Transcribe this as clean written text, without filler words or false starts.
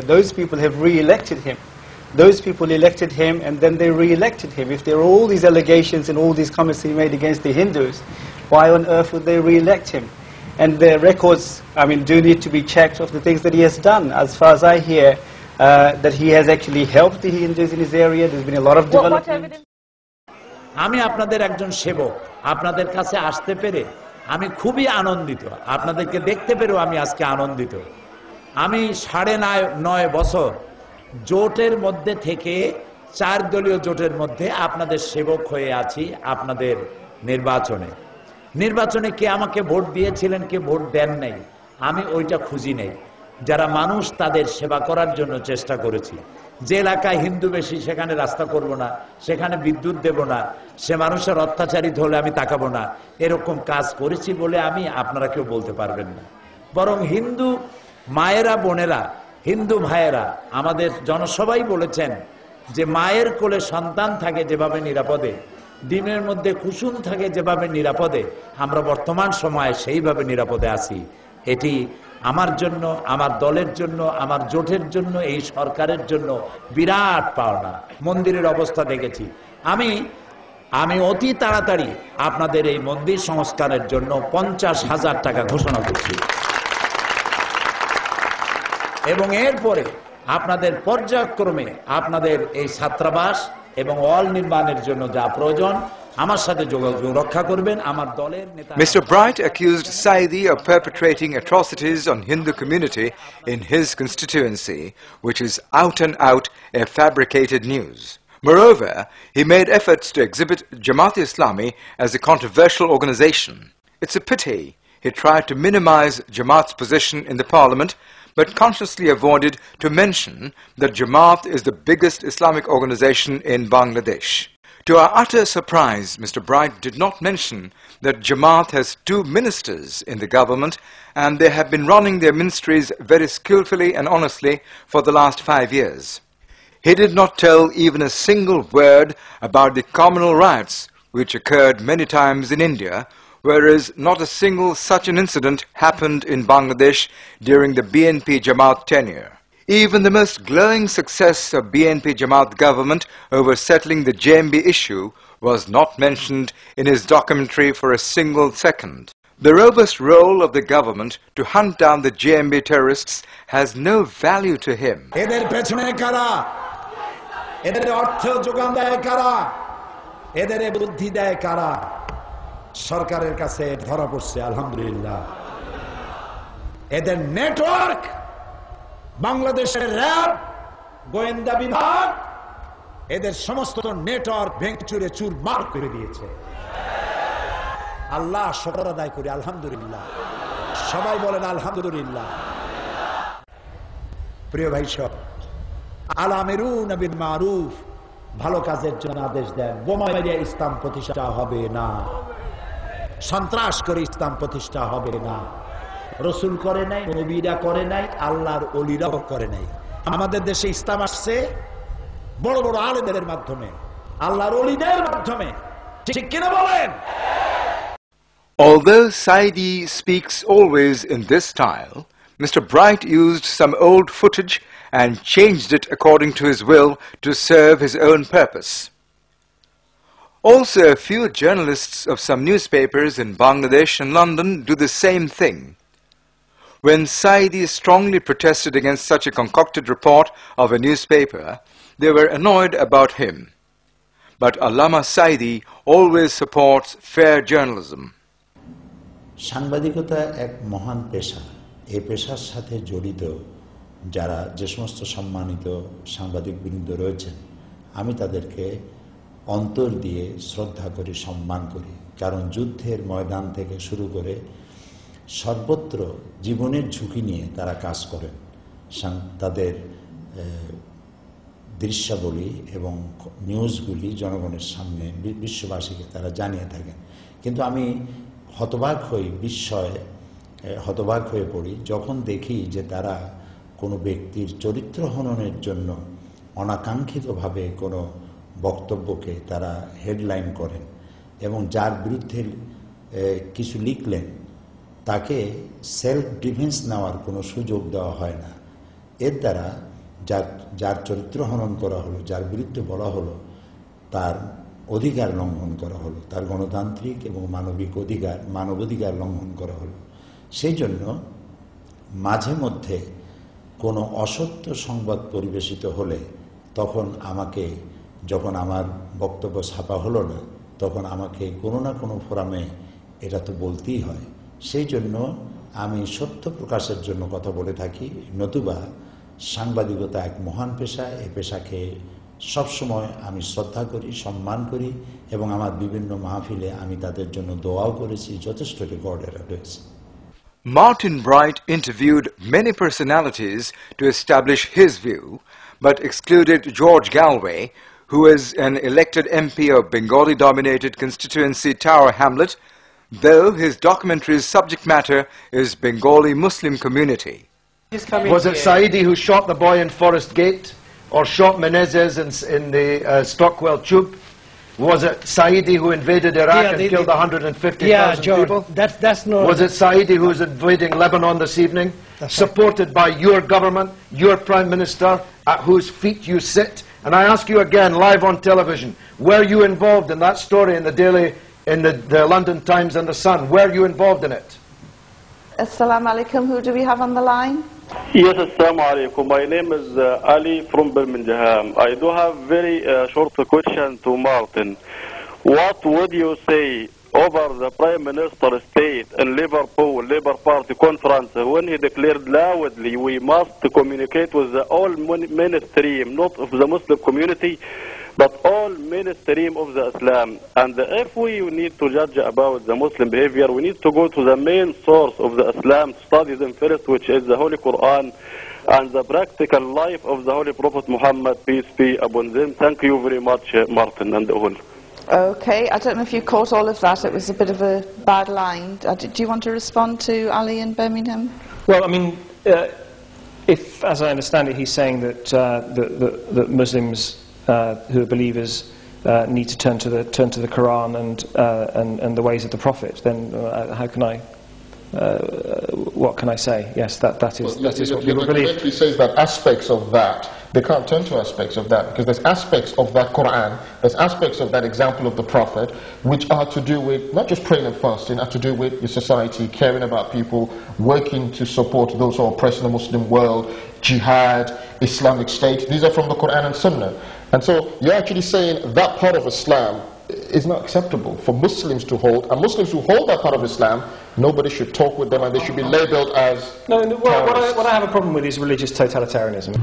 Those people have re-elected him. Those people elected him and then they re-elected him. If there are all these allegations and all these comments he made against the Hindus, why on earth would they re-elect him? And the records, do need to be checked of the things that he has done. As far as I hear, that he has actually helped the Hindus in his area. There's been a lot of development. আমি আপনাদের একজন সেবক, আপনাদের কাছে আসতে পেরে আমি খুবই আনন্দিত, আপনাদেরকে দেখতে পেরেও আমি আজকে আনন্দিত। আমি 9.5 বছর জোটের মধ্যে থেকে 4 দলীয় জোটের মধ্যে আপনাদের সেবক হয়ে আছি। আপনাদের নির্বাচনে কে আমাকে ভোট দিয়েছিলেন, কে ভোট দেন নাই, আমি ওইটা খুঁজি নাই। যারা মানুষ তাদের সেবা করার জন্য চেষ্টা করেছি। যে এলাকায় হিন্দু বেশি সেখানে রাস্তা করব না, সেখানে বিদ্যুৎ দেব না, সে মানুষের অত্যাচারিত হলে আমি তাকাবো না, এরকম কাজ করেছি বলে আমি আপনারা কেউ বলতে পারবেন না। বরং হিন্দু মায়েরা বোনেরা, হিন্দু ভাইয়েরা আমাদের জনসভাই বলেছেন যে মায়ের কোলে সন্তান থাকে যেভাবে নিরাপদে, ডিমের মধ্যে কুসুম থাকে যেভাবে নিরাপদে, আমরা বর্তমান সময়ে সেইভাবে নিরাপদে আছি। এটি আমার জন্য, আমার দলের জন্য, আমার জোটের জন্য, এই সরকারের জন্য বিরাট পাওনা। মন্দিরের অবস্থা দেখেছি। আমি অতি তাড়াতাড়ি আপনাদের এই মন্দির সংস্কারের জন্য 50,000 টাকা ঘোষণা করছি এবং এরপরে আপনাদের পর্যায়ক্রমে আপনাদের এই ছাত্রাবাস এবং ওয়াল নির্মাণের জন্য যা প্রয়োজন আমার সাথে যোগাযোগ রক্ষা করবেন। আমার দলের নেতা Mr. Bright accused Saidi of perpetrating atrocities on Hindu community in his constituency, which is out and out a fabricated news. Moreover, he made efforts to exhibit Jamaat-e-Islami as a controversial organization. It's a pity he tried to minimize Jamaat's position in the parliament, but consciously avoided to mention that Jamaat is the biggest Islamic organization in Bangladesh. To our utter surprise, Mr. Bright did not mention that Jamaat has 2 ministers in the government and they have been running their ministries very skillfully and honestly for the last 5 years. He did not tell even a single word about the communal riots which occurred many times in India, whereas not a single such an incident happened in Bangladesh during the BNP Jamaat tenure. Even the most glowing success of BNP Jamaat government over settling the JMB issue was not mentioned in his documentary for a single second. The robust role of the government to hunt down the JMB terrorists has no value to him. এদের পেছনে কারা, এদের অর্থ যোগান দেয় কারা, এদের বুদ্ধি দেয় কারা, সরকারের কাছে ধরা পড়ছে আলহামদুলিল্লাহ। এদের নেটওয়ার্ক বাংলাদেশের র্যাব, গোয়েন্দা বিভাগ, এদের সমস্ত নেটওয়ার্ক ভেঙচুরে চুরমার করে দিয়েছে। আল্লাহ শুকর আদায় করি আলহামদুলিল্লাহ। সবাই বলেন আলহামদুলিল্লাহ। প্রিয় ভাই সব, আল-আমিরুনা বিল মারুফ, ভালো কাজের জন্য আদেশ দেন। বোমা মেরে ইসলাম প্রতিষ্ঠা হবে না, সন্ত্রাস করে ইসলাম প্রতিষ্ঠা হবে না। রসুল করে নাই, নবীরা করে নাই, আল্লাহর ওলিরাও করে নাই। আমাদের দেশে ইসলাম আসছে বড় বড় আলেমদের মাধ্যমে, আল্লাহর ওলিদের মাধ্যমে। ঠিক কিনা বলেন? Although Saidi speaks always in this style, Mr. Bright used some old footage and changed it according to his will to serve his own purpose. Also, a few journalists of some newspapers in Bangladesh and London do the same thing. When Saidi strongly protested against such a concocted report of a newspaper, they were annoyed about him. But Allama Saidi always supports fair journalism. সাংবাদিকতা এক মহান পেশা। এই পেশার সাথে জড়িত যারা যে সমস্ত সম্মানিত সাংবাদিকবৃন্দ রয়েছেন, আমি তাদেরকে অন্তর দিয়ে শ্রদ্ধা করি, সম্মান করি। কারণ যুদ্ধের ময়দান থেকে শুরু করে সর্বত্র জীবনের ঝুঁকি নিয়ে তারা কাজ করেন। তাদের দৃশ্যাবলী এবং নিউজগুলি জনগণের সামনে বিশ্ববাসীকে তারা জানিয়ে থাকেন। কিন্তু আমি হতবাক হয়ে পড়ি যখন দেখি যে তারা কোনো ব্যক্তির চরিত্র হননের জন্য অনাকাঙ্ক্ষিতভাবে কোনো বক্তব্যকে তারা হেডলাইন করেন এবং যার বিরুদ্ধে কিছু লিখলেন তাকে সেলফ ডিফেন্স নেওয়ার কোনো সুযোগ দেওয়া হয় না। এর দ্বারা যার চরিত্র হনন করা হলো, যার বিরুদ্ধে বলা হলো, তার অধিকার লঙ্ঘন করা হলো, তার গণতান্ত্রিক এবং মানবাধিকার লঙ্ঘন করা হলো। সেই জন্য মাঝে মধ্যে কোনো অসত্য সংবাদ পরিবেশিত হলে তখন আমাকে, যখন আমার বক্তব্য ছাপা হলো না, তখন আমাকে কোনো না কোনো ফোরামে এটা তো বলতেই হয়। সেই জন্য আমি সত্য প্রকাশের জন্য কথা বলে থাকি, নতুবা সাংবাদিকতা এক মহান পেশা। এই পেশাকে সবসময় আমি শ্রদ্ধা করি, সম্মান করি এবং আমার বিভিন্ন মাহফিলে আমি তাদের জন্য দোয়াও করেছি, যথেষ্ট রেকর্ডের রয়েছে। Martin Bright interviewed many personalities to establish his view, but excluded George Galway, who is an elected MP of Bengali-dominated constituency Tower Hamlet, though his documentary's subject matter is Bengali Muslim community. Was it Saidi who shot the boy in Forest Gate, or shot Menezes in the Stockwell Tube? Was it Saidi who invaded Iraq and killed 150,000 people? That's not. Was it Saidi who is invading Lebanon this evening, supported by your government, your Prime Minister, at whose feet you sit? And I ask you again, live on television, were you involved in that story in the London Times and the Sun? Were you involved in it? Assalamu alaikum. Who do we have on the line? Yes, assalamu alaikum. My name is Ali from Birmingham. I do have very short question to Martin. What would you say over the Prime Minister's state in Liverpool Labour Party conference when he declared loudly we must communicate with the all mainstream, not of the Muslim community, but all mainstream of the Islam. And if we need to judge about the Muslim behavior, we need to go to the main source of the Islam, to study them first, which is the Holy Quran and the practical life of the Holy Prophet Muhammad, peace be upon them. Thank you very much, Martin and all. Okay, I don't know if you caught all of that. It was a bit of a bad line. Do you want to respond to Ali in Birmingham? Well, I mean, if, as I understand it, he's saying that that Muslims who are believers need to turn to the Quran and the ways of the Prophet, then how can I? What can I say? Yes, that is what people believe. The documentary says that aspects of that, they can't turn to aspects of that, because there's aspects of that Quran, there's aspects of that example of the Prophet, which are to do with not just praying and fasting, are to do with your society, caring about people, working to support those who are oppressed in the Muslim world, jihad, Islamic State. These are from the Quran and Sunnah. And so you're actually saying that part of Islam is not acceptable for Muslims to hold, and Muslims who hold that part of Islam, nobody should talk with them and they should be labeled as No, what I have a problem with is religious totalitarianism.